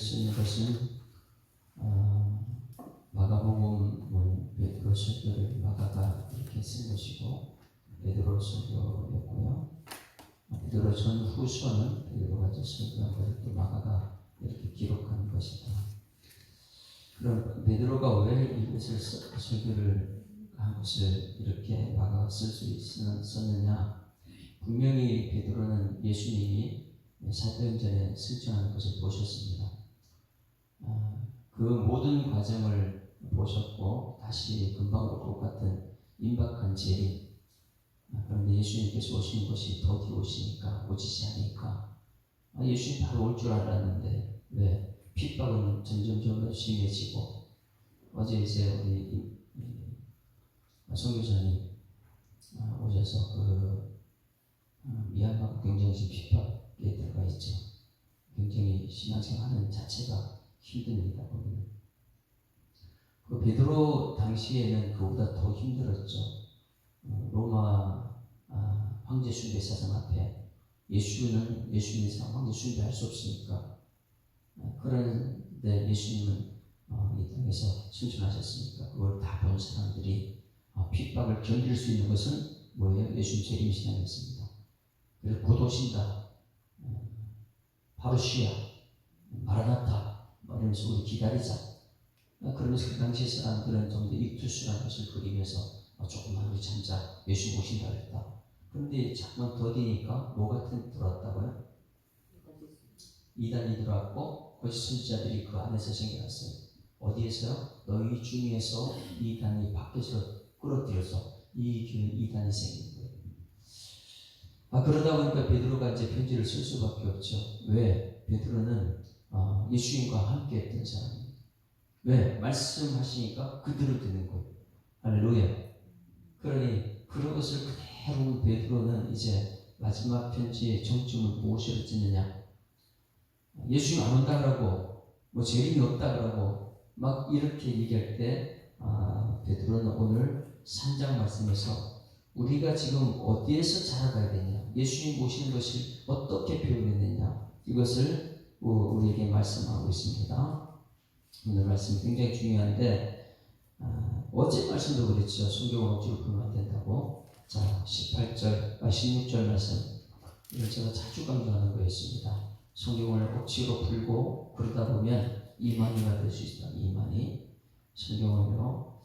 수 있는 것은 마가복음 베드로 설교를 마가가 이렇게 쓴 것이고 베드로 설교였고요. 베드로 전후서는 베드로가 설교한 것을 또 마가가 이렇게 기록한 것이다. 그럼 베드로가 왜 이것을 설교를 한 것을 이렇게 마가가 쓸 수 있었느냐? 분명히 베드로는 예수님이 사도행전에 승천하는 것을 보셨습니다. 그 모든 과정을 보셨고 다시 금방 올 것 같은 임박한 재림. 그런데 예수님께서 오시는 것이 더디 오시니까 오지시 않으니까 예수님 바로 올 줄 알았는데 왜? 핍박은 점점 심해지고 어제 이제 우리 선교사님 오셔서 미얀마가 굉장히 핍박에 들어가 있죠. 굉장히 신앙생활하는 자체가 힘듭니다. 거기는. 그 베드로 당시에는 그보다 더 힘들었죠. 로마 황제 숭배사상 앞에 예수님의 황제 숭배할 수 없으니까 그런데 예수님은 이 땅에서 승천하셨으니까 그걸 다 본 사람들이 핍박을 견딜 수 있는 것은 뭐예요? 예수님 재림신앙이었습니다. 그래서 곧 오신다. 바로 쉬야. 마라나타. 이러면서 우리 기다리자. 그러면서 그 당시 사람들은 좀 더 입투수라는 것을 그리면서 조금만 우리 참자. 예수 오신다 그랬다. 그런데 자꾸만 더디니까 뭐 같은 들어왔다고요? 이단이 들어왔고 거짓 선지자들이 그 안에서 생겨났어요. 어디에서요? 너희 중에서 이단이 밖에서 끌어들여서 이단이 생긴 거예요. 그러다 보니까 베드로가 이제 편지를 쓸 수밖에 없죠. 왜? 베드로는 예수님과 함께 했던 사람입니다. 왜? 말씀하시니까 그대로 되는 거예요. 할렐루야. 그러니 그런 것을 그대로 베드로는 이제 마지막 편지의 정점을 무엇으로 찍느냐? 예수님 안 온다 그러고 뭐 재림이 없다 그러고 막 이렇게 얘기할 때 베드로는 오늘 3장 말씀에서 우리가 지금 어디에서 자라가야 되냐, 예수님 오시는 것을 어떻게 표현했느냐, 이것을 우리에게 말씀하고 있습니다. 오늘 말씀 굉장히 중요한데 어제 말씀도 그랬죠. 성경을 억지로 풀면 안 된다고. 자, 16절 말씀, 이걸 제가 자주 강조하는 거였습니다. 성경을 억지로 풀고 그러다 보면 이만희가 될 수 있다. 이만희. 성경을요.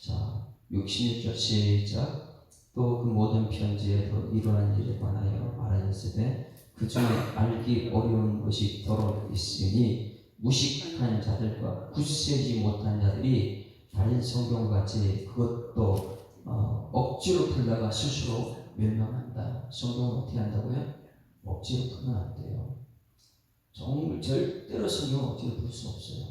자, 66절 시작. 또 그 모든 편지에도 이러한 일에 관하여 말하였으되 그 중에 알기 어려운 것이 더러 있으니 무식한 자들과 굳세지 못한 자들이 다른 성경같이 그것도 억지로 풀다가 스스로 멸망한다. 성경을 어떻게 한다고요? 억지로 풀면 안 돼요. 정말 절대로 성경을 억지로 풀 수 없어요.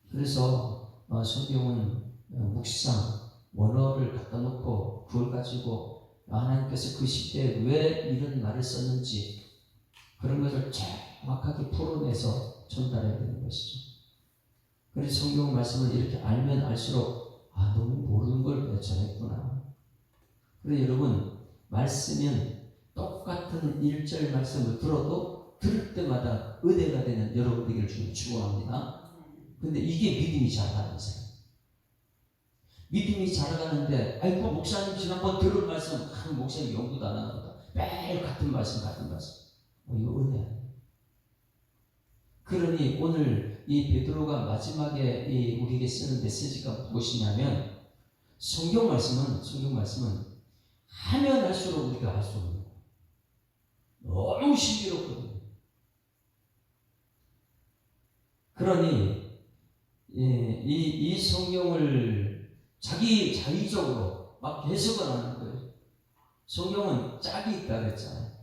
그래서 성경은 묵상, 원어를 갖다 놓고 그걸 가지고 하나님께서 그 시대에 왜 이런 말을 썼는지 그런 것을 정확하게 풀어내서 전달해야 되는 것이죠. 그래서 성경 말씀을 이렇게 알면 알수록 너무 모르는 걸 전했구나. 그래서 여러분, 말씀은 똑같은 1절 말씀을 들어도 들을 때마다 은혜가 되는 여러분 되기를 주님 축원합니다. 근데 이게 믿음이 자라가는 사람. 믿음이 자라가는데 목사님 지난번 들은 말씀 목사님 연구도 안 하는 거다. 매일 같은 말씀. 이거 은혜야. 그러니 오늘 이 베드로가 마지막에 우리에게 쓰는 메시지가 무엇이냐면 성경 말씀은 하면 할수록 우리가 알 수 없는 거예요. 너무 신비롭거든요. 그러니 이 성경을 자기 자의적으로 막 해석을 하는 거예요. 성경은 짝이 있다 그랬잖아요.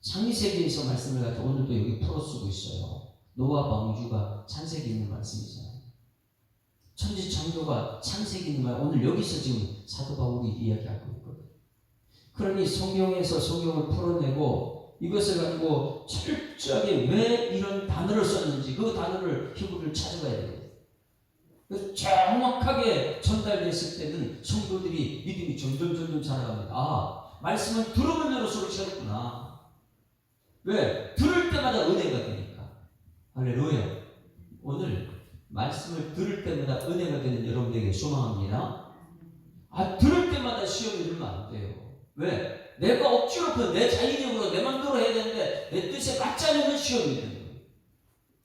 창세기에서 말씀을 가지고 오늘도 여기 풀어 쓰고 있어요. 노아 방주가 창세기 있는 말씀이잖아요. 천지창조가 창세기 있는 말, 오늘 여기서 지금 사도 바울이 이야기하고 있거든요. 그러니 성경에서 성경을 풀어내고 이것을 가지고 철저하게 왜 이런 단어를 썼는지 그 단어를 히브리를 찾아가야 돼요. 정확하게 전달됐을 때는 성도들이 믿음이 점점 자라갑니다. 말씀을 들으면 들을수록 새롭구나. 왜? 들을 때마다 은혜가 되니까. 할렐루야. 오늘 말씀을 들을 때마다 은혜가 되는 여러분에게 소망합니다. 들을 때마다 시험이 들면 안 돼요. 왜? 내가 억지로 내 자의적으로 내 맘대로 해야 되는데 내 뜻에 맞지 않으면 시험이 되는 거예요.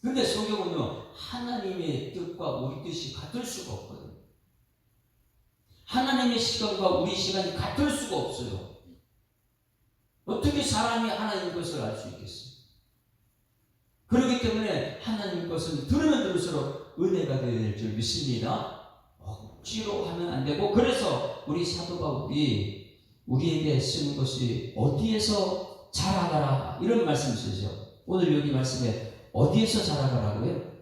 근데 성경은요, 하나님의 뜻과 우리 뜻이 같을 수가 없거든요. 하나님의 시간과 우리 시간이 같을 수가 없어요. 어떻게 사람이 하나님 것을 알 수 있겠어요? 그렇기 때문에 하나님 것은 들으면 들을수록 은혜가 되어야 될 줄 믿습니다. 억지로 하면 안 되고, 그래서 우리 사도 바울이 우리에게 쓰는 것이 어디에서 자라가라 이런 말씀을 쓰죠. 오늘 여기 말씀에 어디에서 자라가라고요?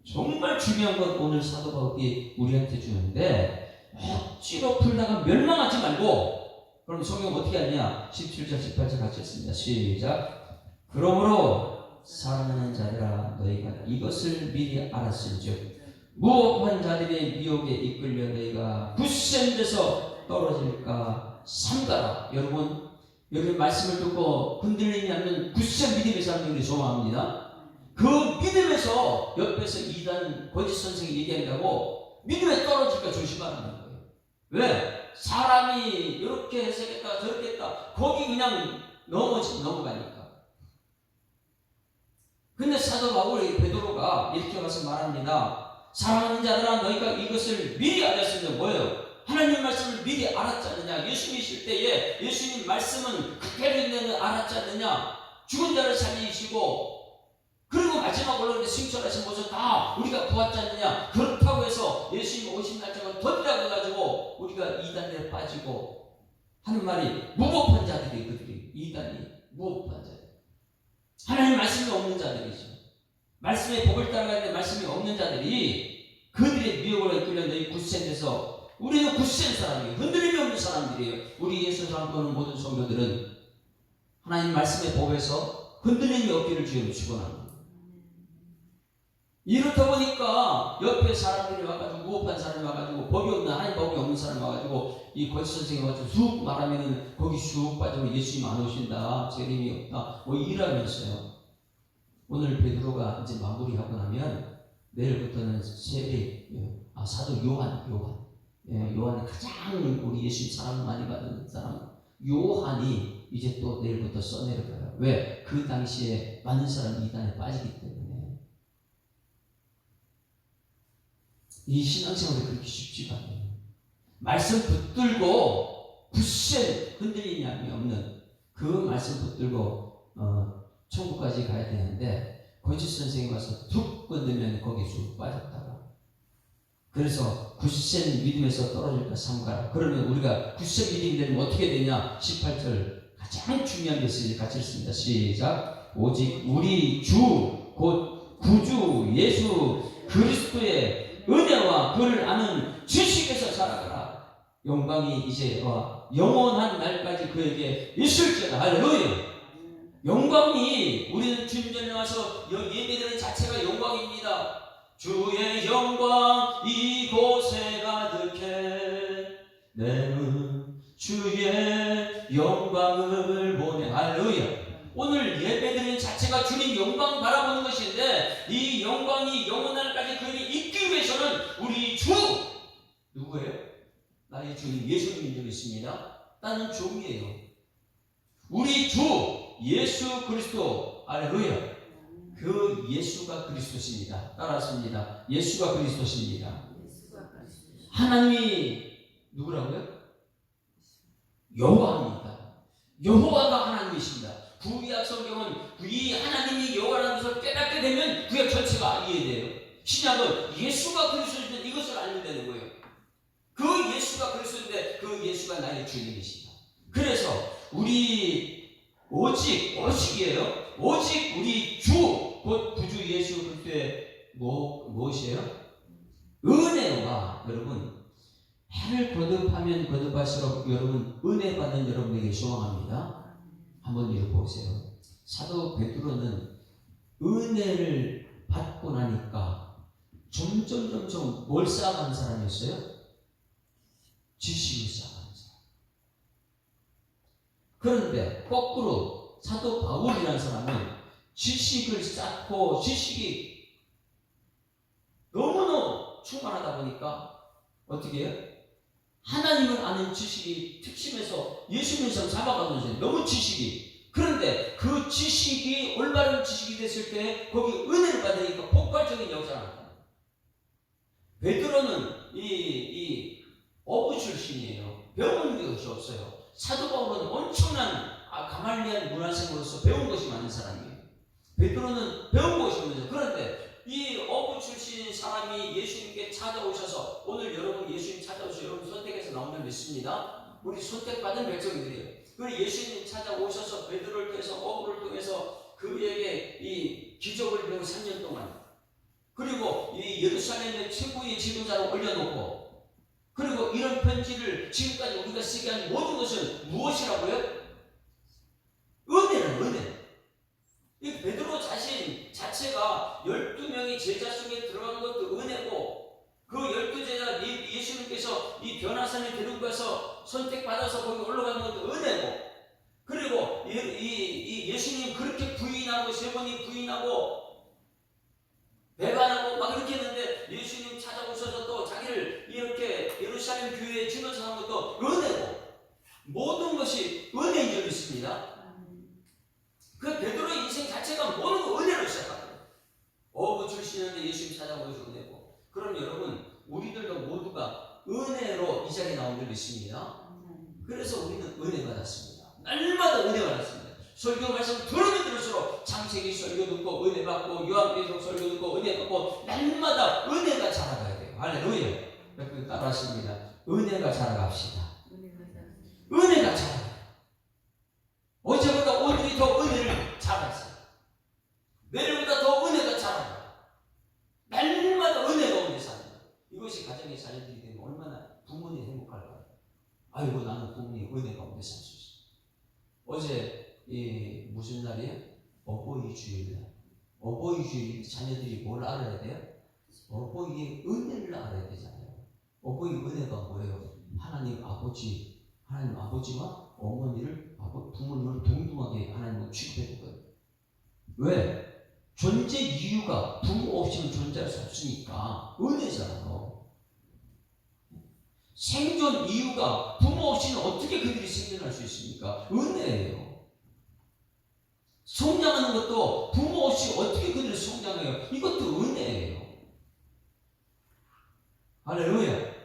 정말 중요한 건 오늘 사도 바울이 우리한테 주는데, 억지로 풀다가 멸망하지 말고, 그럼 성경 어떻게 하냐? 17절 18절 같이 했습니다. 시작. 그러므로 사랑하는 자들아, 너희가 이것을 미리 알았은즉 무법한 자들의 미혹에 이끌려 너희가 굳센 데서 떨어질까 삼가라. 여러분 말씀을 듣고 흔들리지 않는 굳센 믿음의 사람들이 소망합니다. 그 믿음에서 옆에서 이단 거짓 선생이 얘기한다고 믿음에 떨어질까 조심하라는 거예요. 왜? 사람이 이렇게 해석했다 저렇게 했다 거기 그냥 넘어가니까. 근데 사도 바울 베드로가 이렇게 와서 말합니다. 사랑하는 자들아, 너희가 이것을 미리 알았으면 뭐예요? 하나님 말씀을 미리 알았지 않느냐? 예수님이실 때에 예수님 말씀은 그대로 있는 걸 알았지 않느냐? 죽은 자를 살리시고, 그리고 마지막으로 승천하신 모습 다 우리가 보았지 않느냐? 그렇다고 해서 예수님 오신 날짜가 던다고 해가지고 우리가 이단에 빠지고 하는 말이, 무법한 자들이 그들이 이단이 무법한 자들, 하나님 말씀이 없는 자들이죠. 말씀의 법을 따라가는데 말씀이 없는 자들이 그들의 미혹으로 이끌려 너희 굳센 데서, 우리는 굳센 사람이에요. 흔들림이 없는 사람들이에요. 우리 예수 사람 보는 모든 성도들은 하나님 말씀의 법에서 흔들림이 없기를 주님을 축원합니다. 이렇다 보니까 옆에 사람들이 와가지고, 무법한 사람이 와가지고, 법이 없는, 하나님 법이 없는 사람이 와가지고 이 거짓 선생이 와가지고 쑥 말하면은 거기 쑥 빠지고 예수님 안 오신다, 재림이 없다 뭐 이러면서요. 오늘 베드로가 이제 마무리하고 나면 내일부터는 사도 요한이 가장 우리 예수님 사랑 많이 받은 사람 요한이 이제 또 내일부터 써내려가요. 왜? 그 당시에 많은 사람이 이단에 빠지기 때문에. 이 신앙생활이 그렇게 쉽지가 않아요. 말씀 붙들고 굳센 흔들림이 없는 그 말씀 붙들고 천국까지 가야 되는데, 거짓 선생이 와서 툭 건드면 거기 쑥 빠졌다가, 그래서 굳센 믿음에서 떨어질까 삼가라. 그러면 우리가 굳센 믿음이 되면 어떻게 되냐? 18절 가장 중요한 메시지 같이 읽습니다. 시작. 오직 우리 주 곧 구주 예수 그리스도의 은혜와 그를 아는 지식에서 자라가라. 영광이 이제와 영원한 날까지 그에게 있을지어다. 할렐루야. 영광이, 우리는 주님 전에 와서 예배드리는 자체가 영광입니다. 주의 영광 이곳에 가득해 내는 주의 영광을 보내. 할렐루야. 오늘 예배드리는 자체가 주님 영광 바라보는 것인데, 이 영광이 영원한 날까지 그에게 있기 위해서는 우리 주, 누구예요? 나의 주님 예수님인 줄 믿습니다. 나는 종이에요. 우리 주 예수 그리스도. 할렐루야. 그 예수가 그리스도십니다. 따라하십니다. 예수가 그리스도십니다. 하나님이 누구라고요? 여호와입니다. 여호와가 하나님이십니다. 구약 성경은 이 하나님이 여호와라는 것을 깨닫게 되면 구약 전체가 이해돼요. 신약은 예수가 그리스도인데 이것을 알면 되는 거예요. 그 예수가 그리스도인데 그 예수가 나의 주님이시다. 그래서 우리 오직이에요. 오직 우리 주 곧 구주 예수 그리스도의 무엇이에요? 은혜와, 여러분 해를 거듭하면 거듭할수록 여러분 은혜 받는 여러분에게 소망합니다. 한번 읽어보세요. 사도 베드로는 은혜를 받고 나니까 점점 뭘 쌓아가는 사람이었어요? 지식을 쌓아가는 사람. 그런데 거꾸로 사도 바울이라는 사람은 지식을 쌓고 지식이 너무너무 충만하다 보니까 어떻게 해요? 하나님을 아는 지식이 특심해서 예수님처럼 잡아가는 너무 지식이. 그런데 그 지식이 올바른 지식이 됐을 때 거기 은혜를 받으니까 폭발적인 역사가 나타나요. 베드로는 이 어부 출신이에요. 배운 것이 없어요. 사도 바울은 엄청난 가말리엘 문화생으로서 배운 것이 많은 사람이에요. 베드로는 배운 것이 없는. 그런데 이 어부 출신인 사람이 예수님께 찾아오셔서, 오늘 여러분 예수님 찾아오셔서 여러분 선택해서 나오면 믿습니다. 우리 선택받은 백성들이에요. 그리고 예수님 찾아오셔서 베드로를 통해서 어부를 통해서 그에게 이 기적을 배우고 3년 동안, 그리고 이 예루살렘의 최고의 지도자로 올려놓고, 그리고 이런 편지를 지금까지 우리가 쓰게 한 모든 것은 무엇이라고요? 은혜는 은혜. 이 베드로 자신 자체가 12명의 제자 속에 들어간 것도 은혜고, 그 12제자 예수님께서 이 변화산에 데리고 가서 선택받아서 거기 올라가는 것도 은혜고, 그리고 이 예수님 그렇게 부인하고 3번이 부인하고 배반하고 막 이렇게 했는데 예수님 찾아오셔서 또 자기를 이렇게 예루살렘 교회에 지도자한 것도 은혜고, 모든 것이 은혜인 줄 믿습니다. 그 베드로의 인생 자체가 모든 거 은혜로 시작합니다. 어부 출신인데 예수님 찾아오셔서 은혜고. 그럼 여러분 우리들도 모두가 은혜로 이 자리에 나온 줄 믿습니다. 그래서 우리는 은혜 받았습니다. 날마다 은혜 받았습니다. 설교 말씀 들으면 들을수록 창세기 설교 듣고 은혜 받고, 요한계시록 설교 듣고 은혜 받고, 날마다 은혜가 자라가야 돼요. 할렐루야. 여러분 따라하십니다. 은혜가 자라갑시다. 은혜가 자라가요. 어제보다 오늘이 더 은혜를 자랐어요. 내일보다 더 은혜가 자라요. 날마다 은혜 가운데 삽니다. 이것이 가정의 자녀들이 되면 얼마나 부모님이 행복할까요? 아이고 나는 부모님 은혜 가운데 살 수 있어. 어제 무슨 날이에요? 어버이 주일날. 어버이 주일 자녀들이 뭘 알아야 돼요? 어버이의 은혜를 알아야 되잖아요. 어버이 은혜가 뭐예요? 하나님 아버지와 어머니를, 부모님을 동등하게 하나님은 취급해 줬거든요. 왜? 존재 이유가 부모 없이는 존재할 수 없으니까 은혜잖아요. 생존 이유가 부모 없이는 어떻게 그들이 생존할 수 있습니까? 은혜예요. 성장하는 것도 부모 없이 어떻게 그들이 성장해요? 이것도 은혜예요. 할렐루야.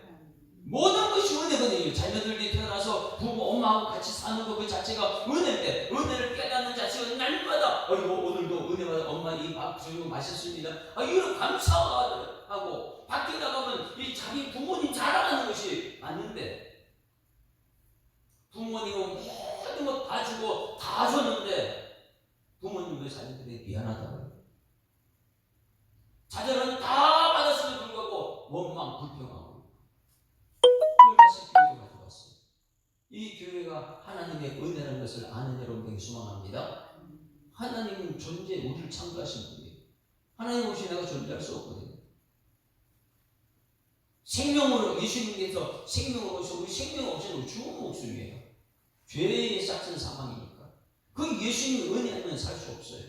모든 것이 은혜거든요. 자녀들이 태어나서 부모, 엄마하고 같이 사는 것 그 자체가 은혜인데, 은혜를 깨닫는 자체가 날마다 오늘도 은혜 받아 엄마 이 밥 주고 맛있습니다. 이런 감사하고, 밖에 나가면 이 자기 부모님 자랑하는 것이 맞는데, 부모님은 모든 것 다 주고 다 줬는데 부모님 왜 자녀들에게 미안하다고요? 자녀는 다 받았음에도 불구하고 원망 불평하고. 이 교회가 하나님의 은혜라는 것을 아는 여러분에게 소망합니다. 하나님은 존재, 우리를 창조하신 분이에요. 하나님 없이 내가 존재할 수 없거든요. 생명으로, 예수님께서 생명으로 오셔서 우리 생명 없이는 죽은 목숨이에요. 죄에 싹튼 사망이니까. 그 예수님의 은혜 아니면 살 수 없어요.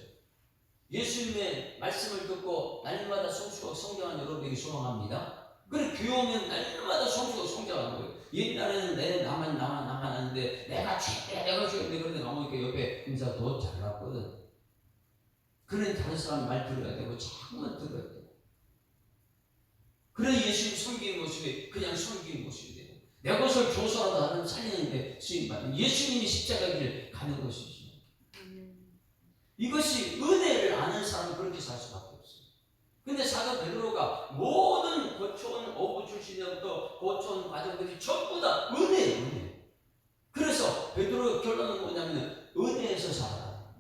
예수님의 말씀을 듣고 날마다 성숙하고 성장한 여러분에게 소망합니다. 그래, 교회 오면 날마다 성숙하고 성장하는 거예요. 옛날에는 나만 하는데 내가 최대 내가 최대 그런데 나오니까 옆에 인사 더 잘났거든. 그래 다른 사람 말 들어야 되고 자꾸만 들어야 되고. 그래 예수님 섬기는 모습이 그냥 섬기는 모습이 되고, 내 것을 줘서라도 하는 살리는데 쓰임받는 예수님이 십자가 길 가는 것이죠. 이것이 은혜를 아는 사람은 그렇게 살 수밖에 없어요. 근데 사도 베드로가 모든 고초원 어부 출신으로부터 고초원 과정들이 전부 다 은혜예요. 은혜. 그래서 베드로의 결론은 뭐냐면 은혜에서 살아라.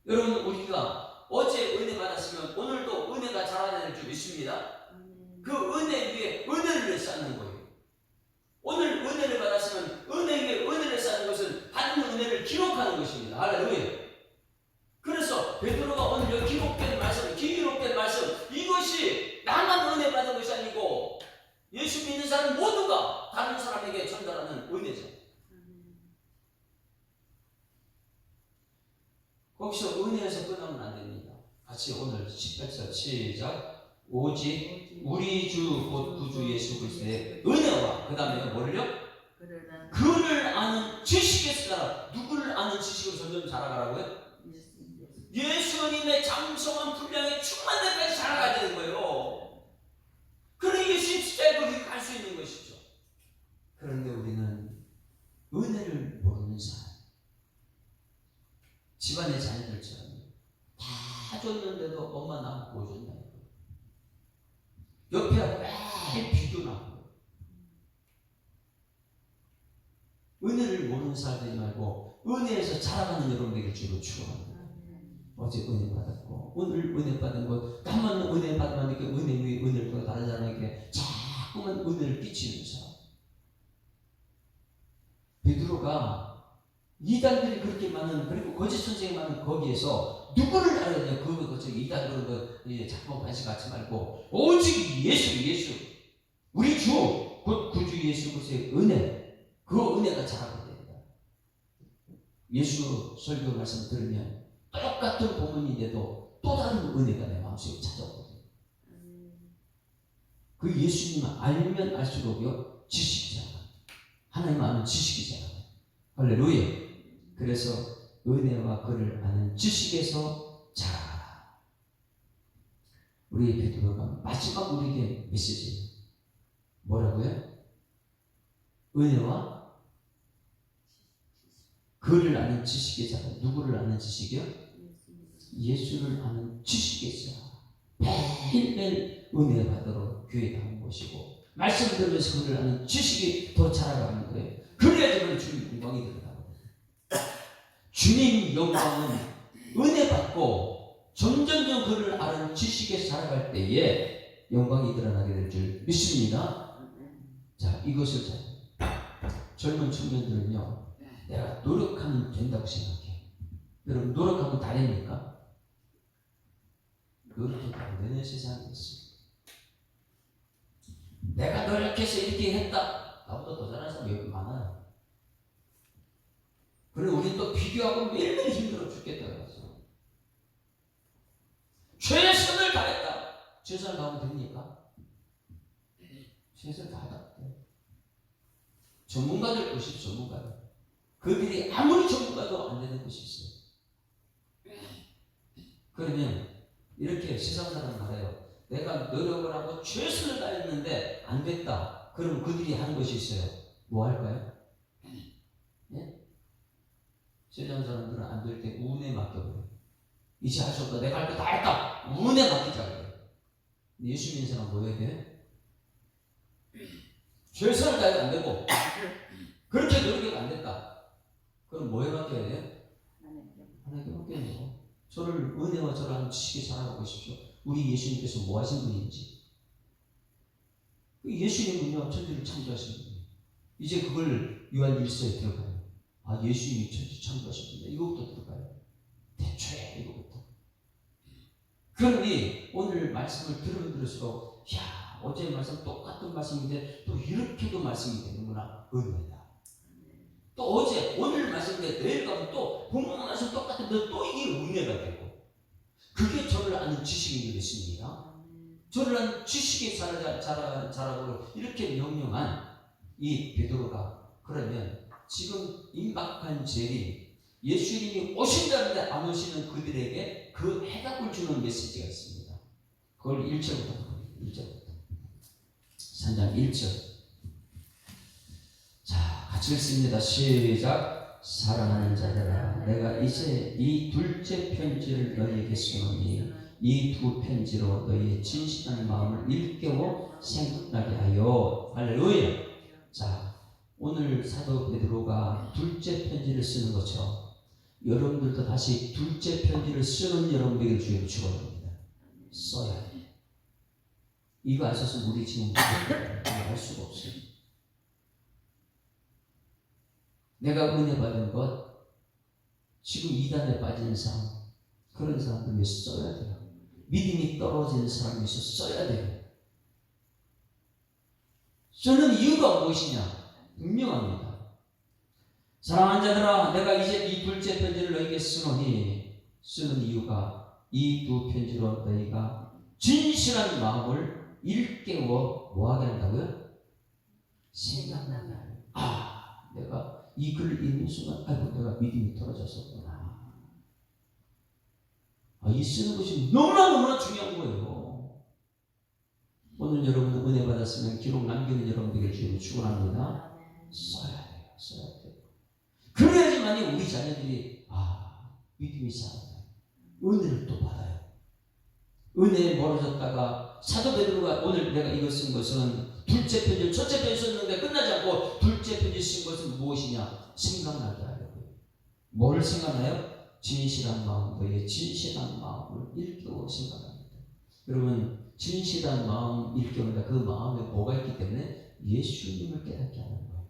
여러분 우리가 어제 은혜 받았으면 오늘도 은혜가 자라날 줄 믿습니다. 그 은혜 위에 은혜를 쌓는 거예요. 오늘 은혜를 받았으면 은혜 위에 은혜를 쌓는 것은 받는 은혜를 기록하는 것입니다. 할렐루야. 그래서 베드로가 오늘 여기 기록된 말씀 이것이 나만 은혜 받은 것이 아니고 예수 믿는 사람 모두가 다른 사람에게 전달하는 은혜죠. 거기서 은혜에서 끝나면 안 됩니다. 같이 오늘 18절 시작. 오직 우리 주 곧 구주 예수 그리스도의 은혜와 그 다음에 뭐를요? 그를 아는 지식에서 자라. 누구를 아는 지식으로 점점 자라가라고요? 예수님의 장성한 분량에 충만 데까지 자라가야 되는 거예요. 그러니 예수님 십자가에 거기 갈 수 있는 것이죠. 그런데 우리는 은혜를 모르는 사람, 집안의 자녀들처럼 다 줬는데도 엄마 나 보여준다. 옆에 하고 매일 비교나고. 은혜를 모르는 사람 되지 말고 은혜에서 자라가는 여러분 되길 주로 축원합니다. 어제 은혜 받았고 오늘 은혜 받은 것, 한 번 은혜 받으면 이렇게 은혜 위에 은혜를 또 다른 사람에게 자꾸만 은혜를 끼치는 사람. 베드로가 이단들이 그렇게 많은, 그리고 거짓 선생이 많은 거기에서 누구를 알아야 돼요? 그거 이단 그런 거 자꾸 관심 갖지 말고 오직 예수 우리 주 곧 구주 예수 그리스도의 은혜, 그 은혜가 자라게 됩니다. 예수 설교 말씀 들으면 똑같은 본문인데도 또 다른 은혜가 내 마음속에 찾아오거든요. 그 예수님을 알면 알수록요 지식이 자라. 하나님 아는 지식이 자라. 할렐루야. 그래서 은혜와 그를 아는 지식에서 자라라. 우리 베드로가 마지막 우리에게 메시지 뭐라고요? 은혜와 그를 아는 지식에 자라. 누구를 아는 지식이요? 예수를 아는 지식에 자라. 매일매일 은혜 받으러 교회 가는 것이고 말씀 들으면서 그를 아는 지식이 더 자라가는 거예요. 그래야지만 주님 영광이 들어가거든요. 주님 영광은 은혜 받고 점점점 그를 아는 지식에 자라갈 때에 영광이 드러나게 될 줄 믿습니다. 자, 이것을 젊은 청년들은요, 내가 노력하면 된다고 생각해. 여러분, 노력하면 다 됩니까? 노력해도 안 되는 세상이 있어. 내가 노력해서 이렇게 했다. 나보다 더 잘하는 사람이 여기 많아요. 그리고 우리는 또 비교하고 매일매일 힘들어 죽겠다 그래서 최선을 다했다. 최선을 다하면 됩니까? 최선을 다하다. 전문가들 것이 전문가들. 그들이 아무리 전문가도 안 되는 것이 있어요. 그러면 이렇게 세상 사람 말해요. 내가 노력을 하고 최선을 다했는데 안 됐다. 그럼 그들이 하는 것이 있어요. 뭐 할까요? 예? 세상 사람들은 안 될 때 운에 맡겨버려요. 이제 할 수 없다. 내가 할 거 다 했다. 운에 맡기자 그래요. 예수 믿는 사람 뭐 해야 돼요? 최선을 다해도 안 되고 그렇게 노력해도 안 됐다. 그럼 뭐에 맡겨야 돼요? 하나님께 맡겨야 돼요. 저를 은혜와 저를 하는 지식에 자라고 보십시오. 우리 예수님께서 뭐 하신 분인지. 예수님은요 천지를 창조하신 분이에요. 이제 그걸 요한 1서에 들어가요. 아, 예수님이 천지 창조하신 분이다. 이거부터 들어가요. 대초에 이거부터. 그러니 오늘 말씀을 들으면 들을수록 야, 어제 말씀 똑같은 말씀인데 또 이렇게도 말씀이 되는구나. 은혜다. 또 어제 오늘 말씀인데 내일 가면 또 본문 말씀 똑같은데 또 이게 은혜가 되고, 그게 저를 아는 지식이 되겠습니다. 저를 아는 지식에 자라고 이렇게 명령한 이 베드로가 그러면 지금 임박한 재림, 예수님이 오신다는데 안 오시는 그들에게 그 해답을 주는 메시지가 있습니다. 그걸 1절부터 보세요. 1절부터 3장 1절. 자, 같이 읽습니다. 시작. 사랑하는 자들아, 내가 이제 이 둘째 편지를 너희에게 쓰노니 이 두 편지로 너희의 진실한 마음을 일깨워 생각나게 하여. 할렐루야. 자, 오늘 사도 베드로가 둘째 편지를 쓰는 것처럼 여러분들도 다시 둘째 편지를 쓰는 여러분에게 주의 축원합니다. 써야 돼. 이거 안 썼으면 우리 지금 알 수가 없어요. 내가 은혜 받은 것, 지금 이단에 빠지는 사람, 그런 사람들 위해서 써야 돼요. 믿음이 떨어지는 사람 위해서 써야 돼요. 쓰는 이유가 무엇이냐? 분명합니다. 사랑하는 자들아, 내가 이제 이 둘째 편지를 너에게 쓰노니, 쓰는 이유가 이 두 편지로 너희가 진실한 마음을 일깨워 뭐하게 한다고요? 생각나게 하는. 내가 이 글을 읽는 순간 아이고 내가 믿음이 떨어졌었구나. 이 쓰는 것이 너무나 중요한 거예요. 오늘 여러분 은혜 받았으면 기록 남기는 여러분들에게 주로 축원합니다. 써야 돼요. 그래야지만이 우리 자녀들이 믿음이 살아나요. 은혜를 또 받아요. 은혜에 멀어졌다가 사도 베드로가 오늘 내가 이거 쓴 것은 둘째 편지, 첫째 편지 썼는데 끝나지 않고 둘째 편지 쓴 것은 무엇이냐? 생각나게 하려고요. 뭘 생각나요? 진실한 마음, 너의 진실한 마음을 일깨워 생각합니다. 여러분 진실한 마음 일깨운다. 그 마음에 뭐가 있기 때문에 예수님을 깨닫게 하는 거예요.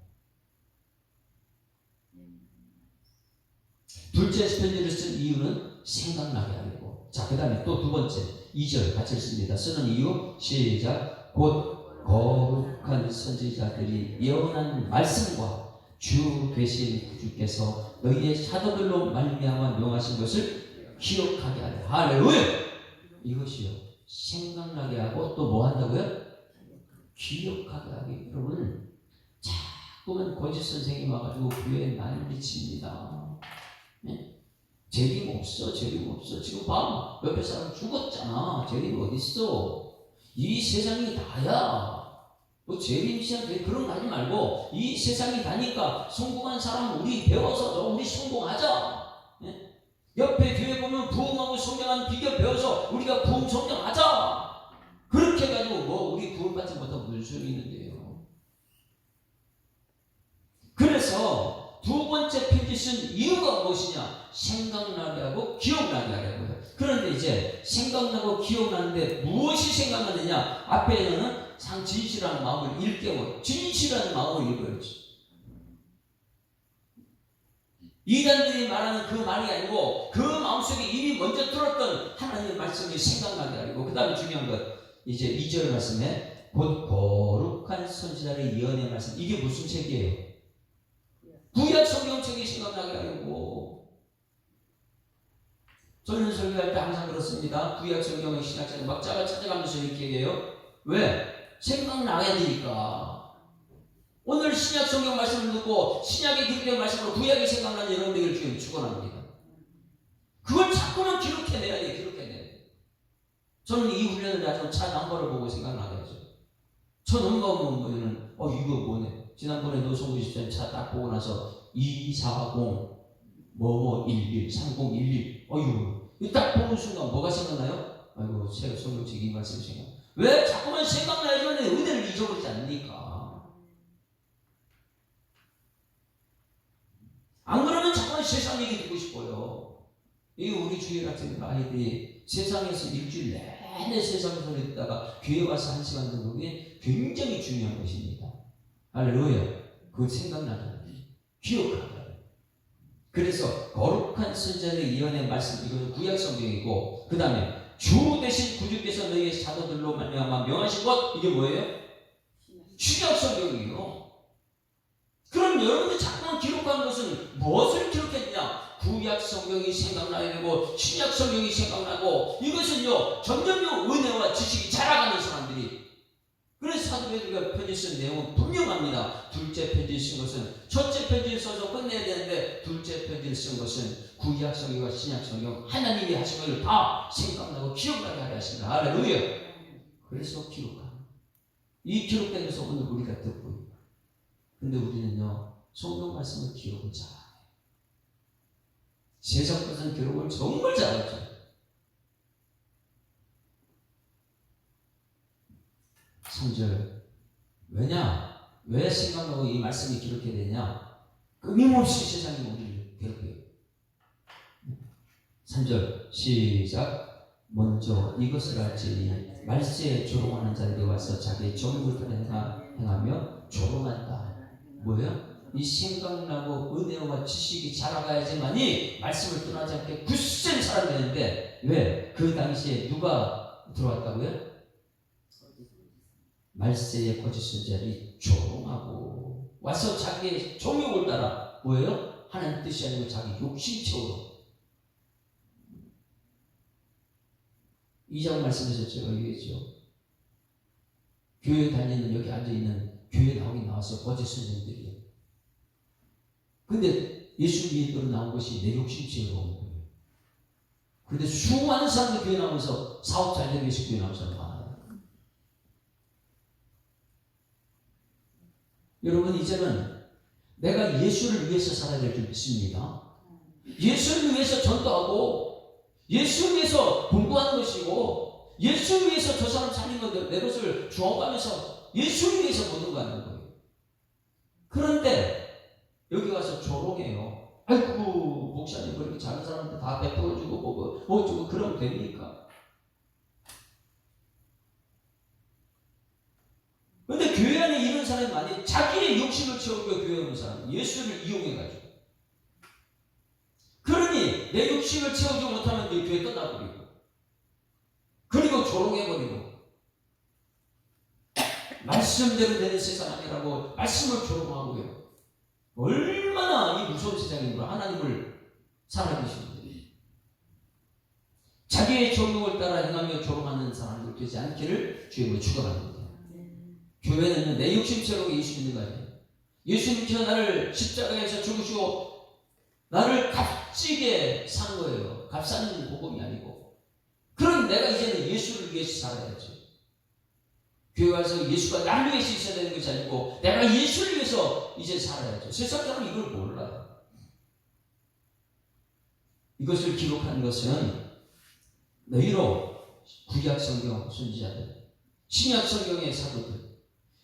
둘째 편지를 쓴 이유는 생각나게 하려고. 자, 그 다음에 또 두 번째 2절 같이 읽습니다. 쓰는 이유 시작. 곧 거룩한 선지자들이 예언한 말씀과 주 되신 주께서 너희의 사도들로 말미암아 명하신 것을 기억하게 하려. 할렐루야. 이것이요 생각나게 하고 또 뭐 한다고요? 기억하게 하기. 여러분 자꾸만 거짓 선생님 와가지고 교회에 난리칩니다. 네? 재림 없어. 지금 봐 옆에 사람 죽었잖아. 재림 어딨어? 이 세상이 다야. 뭐 재림시한 그런 거 하지 말고 이 세상이 다니까 성공한 사람 우리 배워서 우리 성공하자. 네? 옆에 교회 보면 부흥하고 성장하는 비결 배워서 우리가 부흥 성장하자. 그렇게 해가지고 우리 구원받지 못하고 무슨 소용이 있는데요. 그래서 두 번째 편지 쓴 이유가 무엇이냐? 생각나게 하고 기억나게 하려고요. 그런데 이제 생각나고 기억나는데 무엇이 생각나느냐? 앞에는 진실한 마음을 일깨워. 진실한 마음을 읽어야지. 이단들이 말하는 그 말이 아니고 그 마음속에 이미 먼저 들었던 하나님의 말씀이 생각나게 하고, 그 다음에 중요한 것 이제 2절 말씀에 곧 거룩한 선지자의 예언의 말씀. 이게 무슨 책이에요? 구약 성경책이 생각나게 하려고. 저는 설교할 때 항상 그렇습니다. 구약 성경의 신약책을 막 찾아가면서 이렇게 얘기해요. 왜? 생각나야 되니까. 오늘 신약 성경 말씀을 듣고 신약의 기록된 말씀으로 구약이 생각나는 여러분들을 지금 축원합니다. 그걸 자꾸만 기록해내야 돼. 저는 이 훈련을 아주 차 넘버를 보고 생각나게 하죠. 저 넘버 보면 이거 뭐네. 지난번에 노성구 집사님 차 딱 보고 나서 240 11 3011 이거 딱 보는 순간 뭐가 생각나요? 아이고 제가 성경책 이 말씀이 생각. 왜 자꾸만 생각나야지만 은혜를 잊어버리지 않으니까. 안 그러면 자꾸만 세상 얘기 듣고 싶어요. 이 우리 주일 같은 아이들이 세상에서 일주일 내내 세상에서 있다가 교회 와서 1시간 듣는 게 굉장히 중요한 것입니다. 할렐루야. 그거 생각나잖아요. 기억하잖아요. 그래서 거룩한 선지자의 예언의 말씀, 이거는 구약 성경이고, 그 다음에 주 대신 구주께서 너희의 사도들로 말미암아 명하신 것, 이게 뭐예요? 신약 성경이에요. 그럼 여러분들 자꾸만 기록한 것은 무엇을 기록했냐? 구약 성경이 생각나야 되고 신약 성경이 생각나고, 이것은요 점점 은혜와 지식이 자라가는 사람들이. 그래서 사도 베드로가 편지 쓴 내용은 분명합니다. 둘째 편지 쓴 것은, 첫째 편지를 써서 끝내야 되는데 둘째 편지를 쓴 것은 구약 성경과 신약 성경 하나님이 하신 것을 다 생각나고 기억나게 하려 하십니다. 할렐루야. 그래서 기록합니다. 이 기록된 것을 오늘 우리가 듣고 있다. 근데 우리는요 성경 말씀을 기록을 잘해요. 세상 것은 기록을 정말 잘하죠. 3절. 왜 생각나고 이 말씀이 기록해야 되냐? 끊임없이 세상이 우리를 괴롭혀요. 3절 시작. 먼저 이것을 알지 말세에 조롱하는 자들이 와서 자기의 정욕을 행하며 조롱한다. 뭐예요? 이 생각나고 은혜와 지식이 자라가야지만이 말씀을 떠나지 않게 굳센 사람이 되는데, 왜? 그 당시에 누가 들어왔다고요? 말세의 거짓 선지자들이 조롱하고 와서 자기의 정욕을 따라 뭐예요? 하나님 뜻이 아니고 자기 욕심 채우러. 2장 말씀에서 제가 얘기했죠. 교회 다니는 여기 앉아있는 교회 나오긴 나왔어요. 어제 선생님들이. 근데 예수 믿으러 나온 것이 내 욕심 채우러 온 거예요. 그런데 수많은 사람들 교회 나오면서 사업 잘 되기 위해서 교회 나온 사람 많아요. 여러분 이제는 내가 예수를 위해서 살아야 될 줄 믿습니다. 예수를 위해서 전도하고 예수를 위해서 공부하는 것이고 예수를 위해서 저 사람 살린 건데 내 것을 주어가면서 예수를 위해서 모든 거 하는 거예요. 그런데 여기 와서 조롱해요. 아이고 목사님 그렇게 작은 사람한테 다 베풀어주고 뭐 주고 그러면 됩니까? 근데 교회 안에 이런 사람이 많이 자기의 욕심을 채우고 교회에 오는 사람 예수를 이용해가지고 그러니 내 욕심을 채우지 못하면 내 교회 떠나버리고 그리고 조롱해버리고 말씀대로 되는 세상 아니라고 말씀을 조롱하고요. 얼마나 이 무서운 세상인가 하나님을 살아계시는데 자기의 정욕을 따라 행하며 조롱하는 사람들 되지 않기를 주님을 축원합니다. 교회는 내 욕심 채우고 예수 믿는 거 아니에요. 예수님께서 나를 십자가에서 죽으시고 나를 값지게 산 거예요. 값싼 복음이 아니고. 그럼 내가 이제는 예수를 위해서 살아야지. 교회 와서 예수가 나를 위해서 있어야 되는 것이 아니고 내가 예수를 위해서 이제 살아야죠. 세상 사람은 이걸 몰라요. 이것을 기록한 것은 너희로 구약 성경 선지자들, 신약 성경의 사도들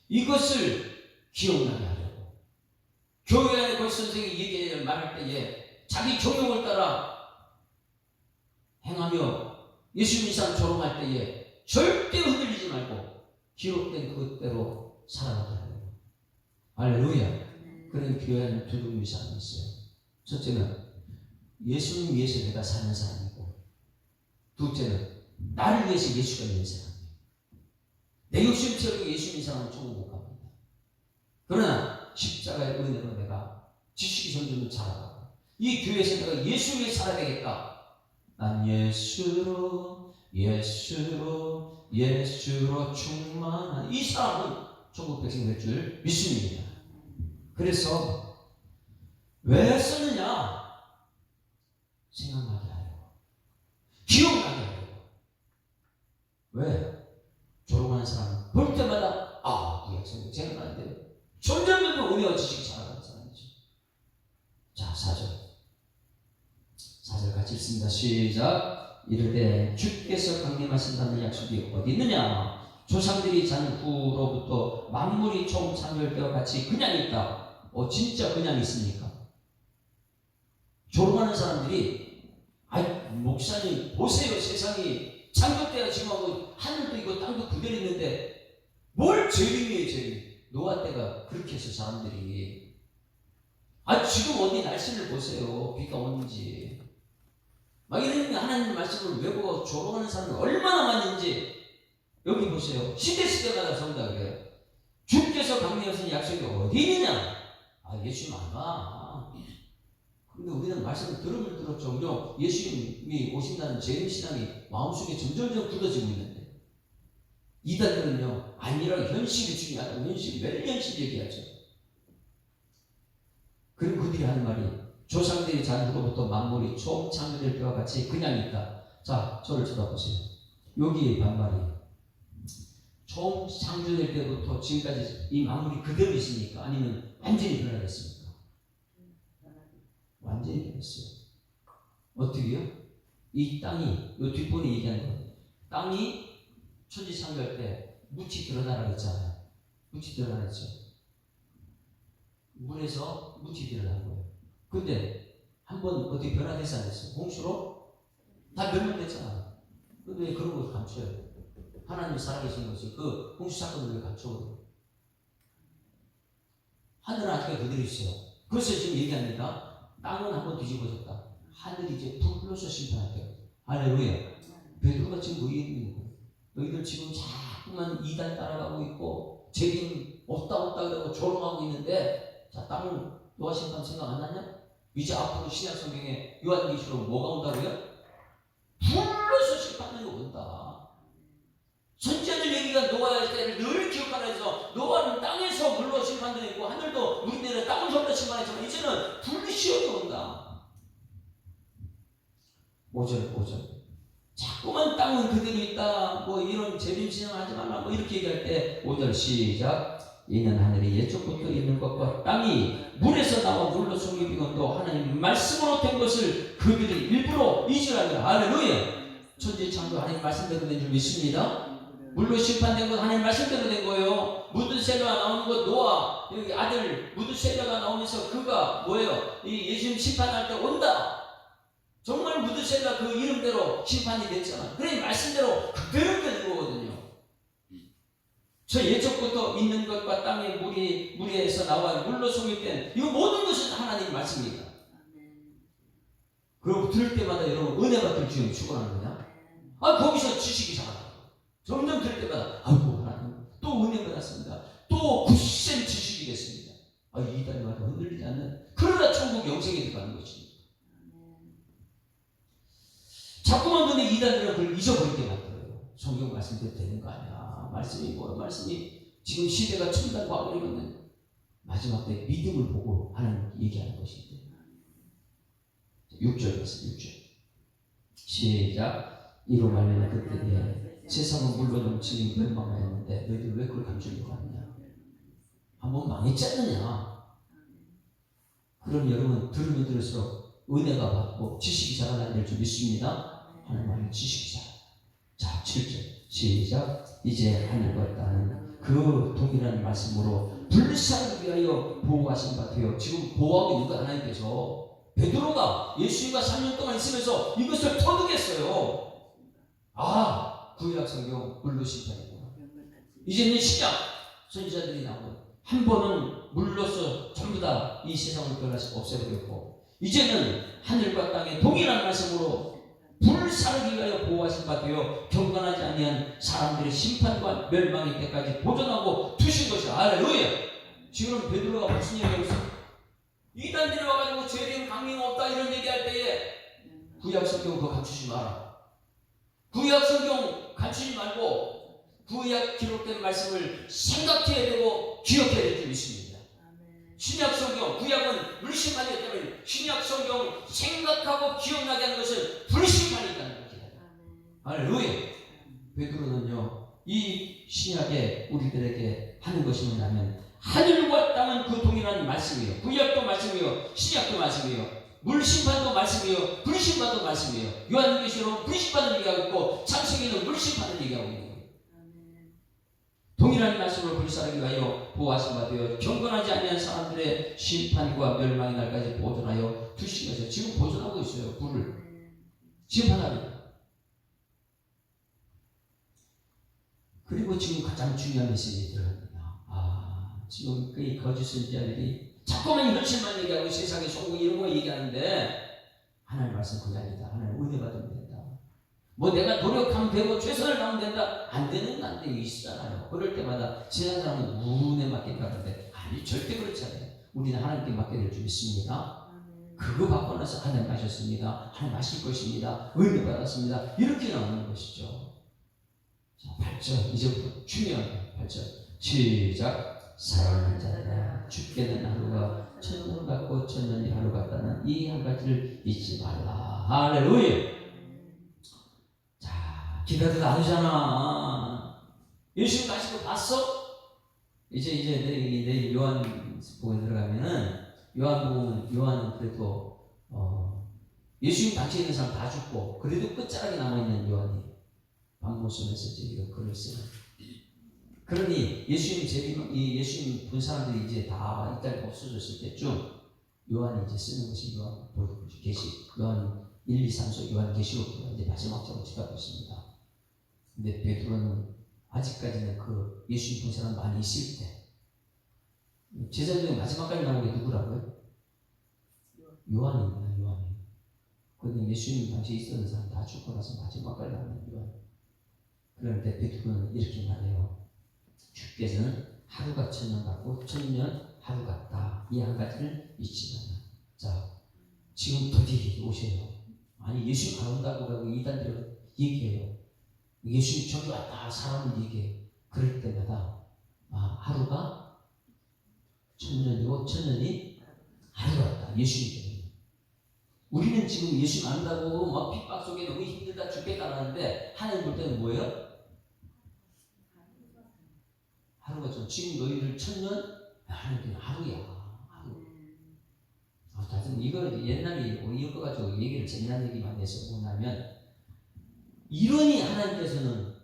이것을 기억나게 하려고 교회 안에 그 선생이 얘기를 말할 때에 자기 정욕을 따라 행하며 예수님 사람 조롱할 때에 절대 흔들리지 말고 기록된 그대로 살아가게 하려고. 할렐루야. 그런 교회 안에 두 종류의 사람이 있어요. 첫째는 예수님 위해서 내가 사는 사람이고 둘째는 나를 위해서 예수가 있는 사람이에요. 내 욕심 채우고 예수 믿는 사람은 천국 못 갑니다. 그러나 십자가의 은혜로 내가 지식이 점점 자라가고 이 교회에서 내가 예수 위해 살아야 되겠다. 난 예수로 충만한 이 사람은 천국 백성 될 줄 믿습니다. 그래서 왜 썼느냐? 생각나게 하려고, 기억나게 하려고. 왜? 조롱하는 사람 볼 때마다 구약 성경 생각나는데요. 점점 은혜와 지식이 자라가는 사람이죠. 자, 4절 같이 읽습니다. 시작. 이르되 주께서 강림하신다는 약속이 어디 있느냐? 조상들이 잔 후로부터 만물이 처음 창조될 때와 같이 그냥 있다. 진짜 그냥 있습니까? 조롱하는 사람들이 목사님 보세요. 세상이 창조 때가 지금 하고 하늘도 있고 땅도 그대로 있는데 뭘 재림이에요. 재림. 노아 때가 그렇게 해서 사람들이 지금 어디 날씨를 보세요. 비가 오는지 막 이런 하나님 말씀을 외우고 조롱하는 사람이 얼마나 많은지 여기 보세요. 시대마다 전다 그래요. 주께서 강림하신 약속이 어디 있느냐? 예수님 안 와. 근데 우리는 말씀을 들으면 들었죠. 예수님이 오신다는 재림신앙이 마음속에 점점점 굳어지고 있는데 이단들은요 아니라 현실이 중요하다. 현실이 왜 현실 얘기하죠. 그리고 그들이 하는 말이 조상들이 잔 후로부터 만물이 처음 창조될 때와 같이 그냥 있다. 자, 저를 쳐다보세요. 여기 반말이에요. 처음 창조될 때부터 지금까지 이 만물이 그대로 있습니까? 아니면 완전히 변화됐습니까? 완전히 변했어요. 어떻게요? 이 땅이, 이 뒷부분에 얘기하는 거예요. 땅이 천지 창조할 때 묻이 드러나라고 했잖아요. 묻이 드러나랬죠. 물에서 묻이 드러난 거예요. 근데 한번 어떻게 변화됐어 안 됐어요? 홍수로 다 멸망됐잖아. 근데 왜 그런 걸 감춰요? 하나님이 살아계신 것을 그 홍수 사건을 왜 감춰요? 하늘은 아직까지 그대로 있어요. 그래서 지금 얘기합니다. 땅은 한번 뒤집어졌다. 하늘이 이제 불로서 심판할 때가. 할렐루야. 베드로가 지금 뭐 얘기하는 거예요? 너희들 지금 자꾸만 이단 따라가고 있고 재림 없다 그러고 조롱하고 있는데 자, 땅은 노아 심판 생각 안 나냐? 이제 앞으로 신약 성경에 요한계시록 뭐가 온다고요? 불로서 심판이 온다. 이스라엘 얘기가 노아의 때를 늘 기억하라 해서 노아는 땅에서 물로 심판되고 하늘도 물이 내려 땅을 덮어 심판했지만 이제는 불이 씌어들어온다. 5절 자꾸만 땅은 그대로 있다 뭐 이런 재림신앙하지 말라 뭐 이렇게 얘기할 때 5절 시작. 이는 하늘이 예적부터 있는 것과 땅이 물에서 나와 물로 숨기비건도 하나님 말씀으로 된 것을 그들이 일부러 잊으라니라. 할렐루야. 천지창조 하나님 말씀대로 된 줄 믿습니다. 물로 심판된 건 하나님 말씀대로 된 거예요. 무드셀라가 나오는 것 노아 여기 아들 무드셀라가 나오면서 그가 뭐예요? 이 예수님 심판할 때 온다. 정말 무드셀라 그 이름대로 심판이 됐잖아. 그래 말씀대로 그대로 되는 거거든요. 저 예적부터 있는 것과 땅의 물에서 나와 물로 숨길 이거 모든 것은 하나님 말씀입니다. 그리고 들을 때마다 여러분 은혜 받을 주님 축원하는 거냐? 거기서 지식이 자라요. 점점 들을 때마다 아이고 하나님 또 은혜 받았습니다. 또 굳센 지식이 됐습니다. 이 단위마다 흔들리지 않는 그러나 천국 영생에 들어가는 것입니다. 자꾸만 근데 이 단위는 그걸 잊어버리게 만들어요. 성경 말씀대로 되는 거 아니야. 말씀이 뭐야? 말씀이 지금 시대가 첨단 과거이거든. 마지막 때 믿음을 보고 하나님 얘기하는 것인데 6절 말씀 6절 시작. 이로 말미암아 그때에 세상은 물로 넘치니 멸망하였는데 너희들 왜 그걸 감추려고 하느냐? 한번 망했지 않느냐? 그럼 여러분 들으면 들을수록 은혜가 받고 지식이 자라나야 될 줄 믿습니다. 하나님의 지식이 자라. 자 7절 시작. 이제 하늘과 땅은 그 동일한 말씀으로 불사를 위하여 보호하신 바 되어 지금 보호하고 있는 거 하나님께서 베드로가 예수님과 3년 동안 있으면서 이것을 터득했어요. 구약 성경 물로 심판이구나. 이제는 신약 선지자들이 나오고 한 번은 물로서 전부 다 이 세상을 없애버렸고 이제는 하늘과 땅의 동일한 말씀으로 불사르기 위하여 보호하신 바 되어 경건하지 아니한 사람들의 심판과 멸망의 때까지 보존하고 두신 것이야. 할렐루야. 지금 베드로가 무슨 얘기하고 있어? 이단들이 와가지고 죄된 강림 없다 이런 얘기할 때에 구약 성경 그거 감추지 마라. 구약 성경 감추지 말고 구약 기록된 말씀을 생각해야 되고 기억해야 될 줄 믿습니다. 신약 성경, 구약은 물심판이기 때문에 신약 성경 생각하고 기억나게 하는 것은 불심판이 있다는 겁니다. 할렐루야. 베드로는요 이 신약에 우리들에게 하는 것이 뭐냐면 하늘과 땅은 그 동일한 말씀이에요. 구약도 말씀이에요. 신약도 말씀이에요. 물심판도 말씀이에요. 불심판도 말씀이에요. 요한계시록은 불심판을 얘기하고 있고 창세기는 물심판을 얘기하고 있는 거예요. 동일한 말씀을 불사르기 위하여 보호하신 바 되어 경건하지 아니한 사람들의 심판과 멸망의 날까지 보존하여 두신 것이에요. 지금 보존하고 있어요. 불을 심판합니다. 그리고 지금 가장 중요한 메시지 들어갑니다. 지금 그 거짓 선지자들이 자꾸만 현실만 얘기하고 세상의 소고 이런 거 얘기하는데 하나님 말씀 그게 아니다. 하나님 은혜 받으면 된다. 뭐 내가 노력하면 되고 최선을 다하면 된다. 안 되는 안 되고 있잖아요. 그럴 때마다 세상 사람은 운에 맡긴다 하는데 아니 절대 그렇지 않아요. 우리는 하나님께 맡게 될 줄 믿습니다. 그거 받고 나서 하나님 하셨습니다. 하나님 하실 것입니다. 은혜 받았습니다. 이렇게 나오는 것이죠. 자 8절 이제부터 중요한 8절 시작. 사랑하는 자들아 죽게 된 하루가 천년 같고 천년이 하루 같다는 이 한 가지를 잊지 말라. 할렐루야. 자 기다려도 안 오잖아. 예수님 가신 거 봤어? 이제 내일 요한복음에 들어가면은 요한은 그래도 예수님 당시에 있는 사람 다 죽고 그래도 끝자락에 남아있는 요한이 반모섬에서 이거 글을 쓰는. 그러니 예수님 본 사람들이 이제 다 이따가 없어졌을 때쯤 요한이 이제 쓰는 것이 요한 1, 2, 3서 요한 계시록부가 이제 마지막 장을 지나고 있습니다. 근데 베드로는 아직까지는 그 예수님 본 사람 많이 있을 때 제자들이 마지막까지 나온 게 누구라고요? 요한입니다. 요한이. 그런데 예수님 당시에 있었던 사람 다 죽고 나서 마지막까지 나온 요한. 그런데 베드로는 이렇게 말해요. 주께서는 하루가 천년 같고 천년 하루 같다. 이 한 가지를 잊지 마라. 자, 지금 드디어 오세요. 아니 예수님 안 온다고 하고 이단들은 얘기해요. 예수님 저기 왔다 사람을 얘기해. 그럴 때마다 하루가 천년이고 천년이 하루 같다. 예수님. 우리는 지금 예수 안다고 막 핍박 속에 너무 힘들다 죽겠다라는데 하나님 볼 때는 뭐예요? 하루가 좀 지금 너희들 천년 하나님께는 하루야. 하루. 다들 이거 옛날에 이거 가지고 얘기를 재미난 얘기 많이 해서 뭐냐면 이론이 하나님께서는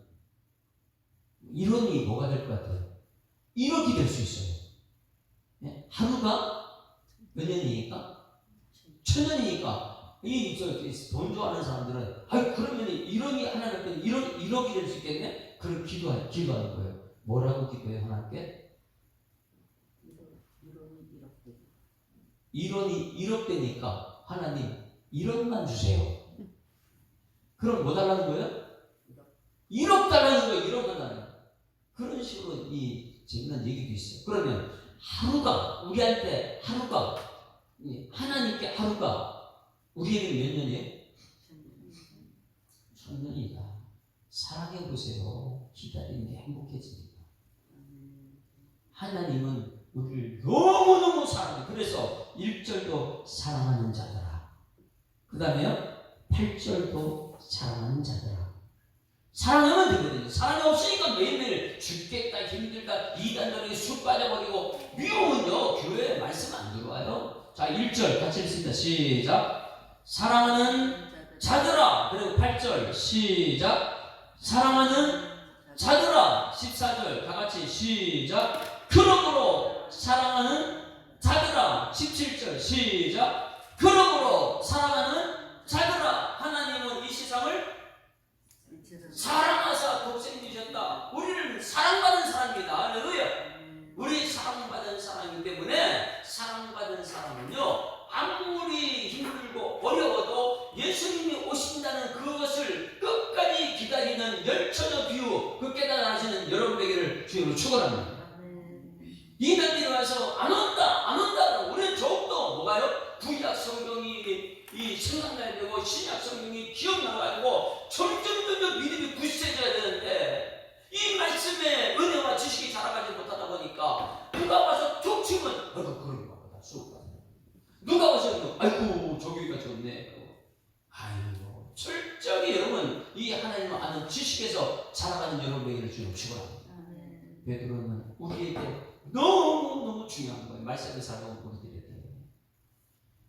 이론이 뭐가 될 것 같아요? 이렇게 될 수 있어요. 네? 하루가 몇 년이니까? 천년이니까 돈 좋아하는 사람들은 그러면 이론이 하나님께는 이렇게 될 수 있겠네? 그럼 기도하는 거예요. 뭐라고 기도해요 하나님께? 이론이 1억 되니까 하나님 1억만 주세요. 그럼 뭐 달라는 거예요? 1억 달라는 거예요. 1억만 달라는 거예요. 그런 식으로 이 재미난 얘기도 있어요. 그러면 하루가 우리한테 하루가 하나님께 하루가 우리에게 몇 년이에요? 천년이다. 사랑해 보세요. 기다리는 게 행복해집니다. 하나님은 우리를 너무너무 사랑해요. 그래서 1절도 사랑하는 자들아. 그 다음에요 8절도 사랑하는 자들아. 사랑하면 되거든요. 사랑이 없으니까 매일매일 죽겠다 힘들다 이단들에게 쑥 빠져버리고 미움은요 교회에 말씀 안 들어와요. 자 1절 같이 읽습니다. 시작. 사랑하는 자들아. 그리고 8절 시작. 사랑하는 자들아. 14절 다같이 시작. 그러므로 사랑하는 자들아. 17절 시작. 그러므로 사랑하는 자들아. 하나님은 이 세상을 사랑하사 독생 주셨다. 우리는 사랑받은 사람입니다. 할렐루야. 우리 사랑받은 사람이기 때문에 사랑받은 사람은요 아무리 힘들고 어려워도 예수님이 오신다는 그것을 끝까지 기다리는 열처녀 비유 그 깨달아지는 여러분에게를 주님으로 축원합니다. 이단들이 와서 안 온다. 우리는 더욱더 뭐가요? 구약 성경이 이 생각나야 되고 신약 성경이 기억나가지고 점점 믿음이 굳세져야 되는데 이 말씀에 은혜와 지식이 자라가지 못하다 보니까 누가 와서 툭 치면 그런 거 같다 쑥 가다. 누가 와서 아이고 저기가 좋네. 아이고 철저히 여러분 이 하나님을 아는 지식에서 자라가는 여러분에게를 주님 축원합니다. 베드로는 우리에게 너무 중요한 거예요. 말씀을 살아온 우리들에게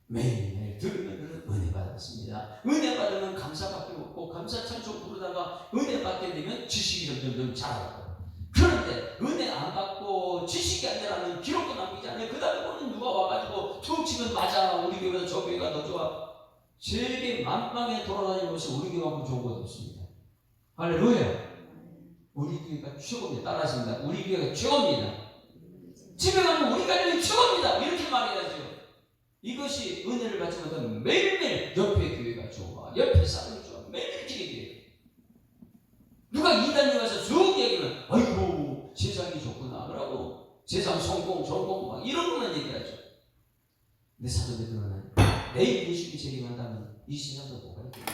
매일매일 들으면 은혜 받았습니다. 은혜 받으면 감사밖에 없고 감사 찬송 부르다가 은혜 받게 되면 지식이 점점 자라고. 그런데 은혜 안 받고 지식이 안 되라면 기록도 남기지 않아요. 그 다음에 오늘 누가 와가지고 툭 치면 맞아 우리 교회보다 저 교회가 더 좋아. 세계 만방에 돌아다니면서 우리 교회가 좋은 것 없습니다. 할렐루야. 우리 교회가 최고입니다. 따라하십니다. 우리 교회가 최고입니다. 집에 가면 우리 가정이 최고입니다. 이렇게 말해야죠. 이것이 은혜를 받지 못하면 매일매일 옆에 교회가 좋아, 옆에 사람이 좋아, 매일 이렇게 얘기해요. 누가 이단에 와서 쭉 얘기하면 아이고 세상이 좋구나 그러고 세상 성공 막 이런 것만 얘기하죠. 근데 사도 베드로는 내일 예수님이 재림한다면 이 세상도 뭐가 있겠냐.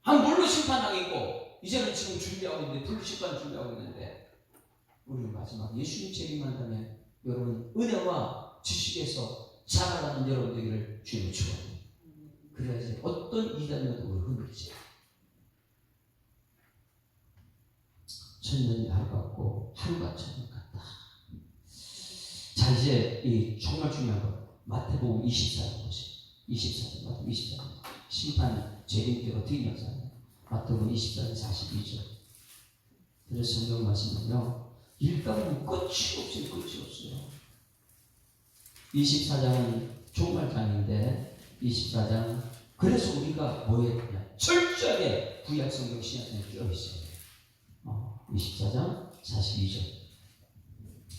한 물로 심판당했고 이제는 지금 준비하고 있는데 불 심판 준비하고 있는데 우리는 마지막 예수님 재림한다면 여러분 은혜와 지식에서 자라가는 여러분들을 주님을 축원합니다. 그래야지 어떤 이단이라도 우리 흔들리지. 천년이 하루 같고 하루가 천년 같다. 자 이제 이 정말 중요한 거 마태복음 24장 보세요. 24장 마태복음 24장 심판 재림께로 어떻게 나타나요? 마태복음 24장 42절. 그래서 성경 말씀은요 읽다보면 끝이 없어요. 24장은 종말장인데 24장 그래서 우리가 뭐 해야 되냐 철저하게 구약 성경 신약 성경 끼어있어요. 24장 42절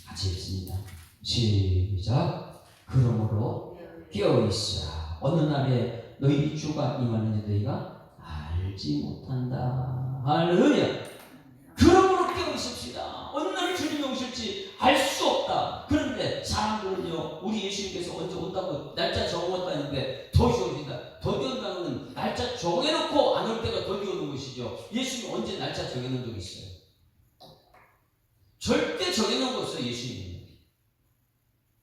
같이 읽습니다. 시작. 그러므로 깨어있으라. 어느 날에 너희 주가 임하는지 너희가 알지 못한다. 할렐루야. 그러므로 깨어있읍시다. 어느 날 주님이 오실지 알 수 없다. 그런데 사람들은요 우리 예수님께서 언제 온다고 날짜 정했다는데 더디 오신다. 더디 온다는 건 날짜 정해놓고 안 올 때가 더디 오는 것이죠. 예수님이 언제 날짜 정해놓은 적 있어요? 절대 정해놓은 거 없어요. 예수님이.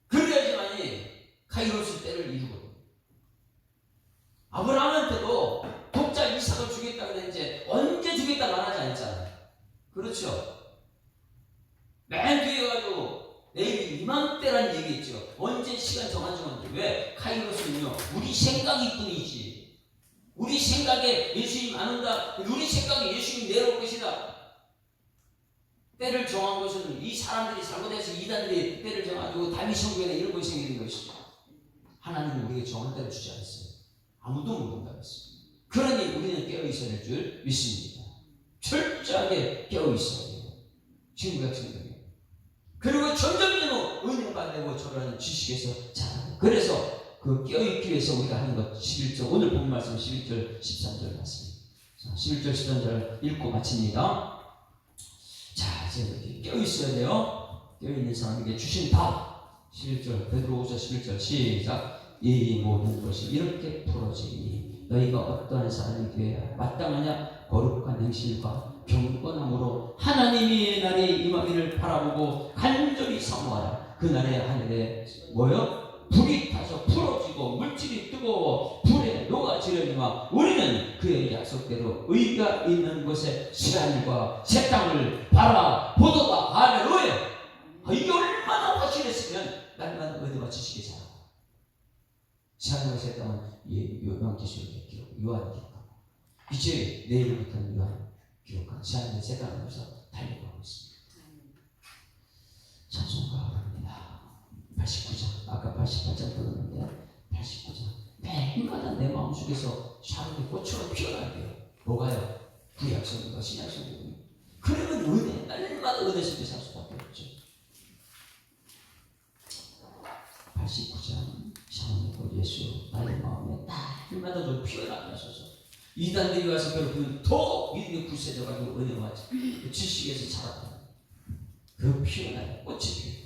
그래야지만이 카이로스 때를 이루거든요. 아브라함한테도 독자 이삭을 주겠다 그랬는데 언제 주겠다 말하지 않았잖아요. 그렇죠? 맨 뒤에 가지고 내일 이맘때라는 얘기했죠. 언제 시간 정한정한데. 왜? 카이로스는요 우리 생각일 뿐이지. 우리 생각에 예수님 안 온다. 우리 생각에 예수님 내려올 것이다. 때를 정한 것은 이 사람들이 잘못해서 이단들이 때를 정하고 다윗 성경에 이런 것이 생기는 것이죠. 하나님은 우리에게 정한 때를 주지 않았어요. 아무도 모른다고 했어요. 그러니 우리는 깨어있어야 될 줄 믿습니다. 철저하게 깨어있어야 돼요. 친구가 친구예요. 그리고 점점 은혜 받고 저라는 지식에서 자라고. 그래서 그 깨어있기 위해서 우리가 하는 것 11절 오늘 본 말씀 11절 13절 말씀입니다. 11절 13절 읽고 마칩니다. 자 이제 이렇게 깨어있어야 돼요. 깨어있는 사람에게 주신 답 11절 베드로후서 11절 시작. 이 모든 것이 이렇게 풀어지니 너희가 어떠한 사람이 되어야 마땅하냐. 거룩한 행실과 경건함으로 하나님의 날이 임하기를 바라보고 간절히 사모하라. 그날의 하늘에 뭐요? 불이 타서 풀어지고 물질이 뜨거워 불에 녹아지려니와 우리는 그의 약속대로 의가 있는 곳에 새 하늘과 새 땅을 바라보도다. 할렐루야. 이게 얼마나 확실했으면 날마다 의도가 지식이 자라고 새 하늘과 새 땅은 요한계시록에 기록 요한이 기록하고 이제 내일부터는 요한 기록한 새 하늘과 새 땅을 위해서 달려가고 있습니다. 찬송가 부릅니다. 89장 아까 88장 들었는데 89장 매일마다 내 마음속에서 샤론의 꽃처럼 피어나게요. 뭐가요? 구약성경과 신약성경이요. 그러면 은혜 날마다 은혜 속에 살 수밖에 없죠. 89장 샤론의 꽃 예수 나의 마음에 날마다 좀 피어나게 하소서. 이단들이 와서 괴롭히면 더 믿음이 굳세져가지고 은혜와 지식에서 자랐다. 그 피어나는 꽃이 피어.